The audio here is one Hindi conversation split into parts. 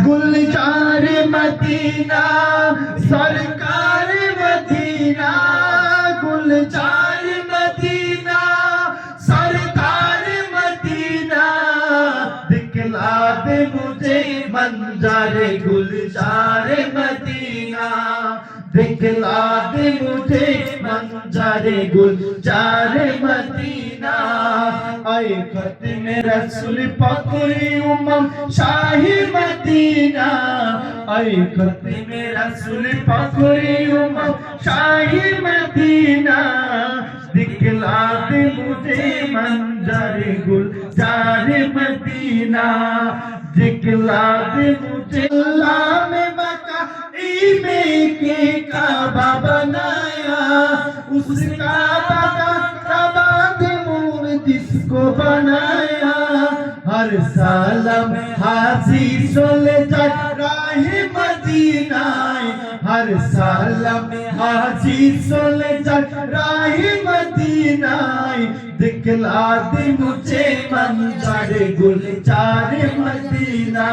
गुलजार मदीना सरकार मदीना, गुलजार मदीना सरकार मदीना, दिखला दे मुझे मंजर गुलजार मदीना, दिखला दे मुझे मंजर गुलजार मदीना। आए खत्म रसूल पकड़ी उमम शाही मदीना, आए खत्म रसूल पकड़ी उमम शाही मदीना, दिखला दे मुझे मंजर गुलजार मदीना, दिखला दे मुझे। अल्लाह में मका में के काबा बनाया, उस काबा का काबा दे मूर जिसको बनाया, हर साल में हाजी सोले जाए राहे मदीना, हर साल में हाजी सोले जाए राहे मदीना, दिखला दे मुझे मंजर गुलजार मदीना,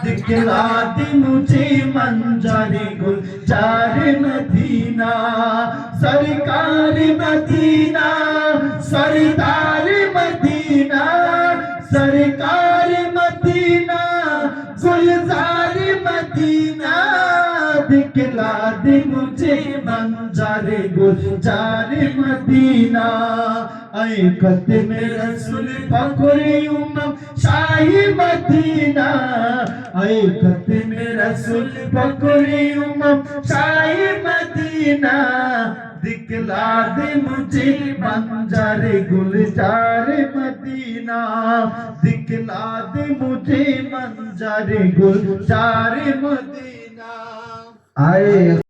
दिखला दे मुझे मंजर गुलजार मदीना, सरकार मदीना सरदार मदीना, सरकार मदीना गुलजार मदीना, दिखला दे मुझे मंजर गुलजार मदीना। आए खत्म रसूल फखरे उम्मम शाही मदीना, आए खत्म रसूल फखरे उम्मम शाही मदीना, दिखला दे मुझे मंजर गुलजार मदीना, दिखला दे मुझे मंजर गुलजार मदीना। आए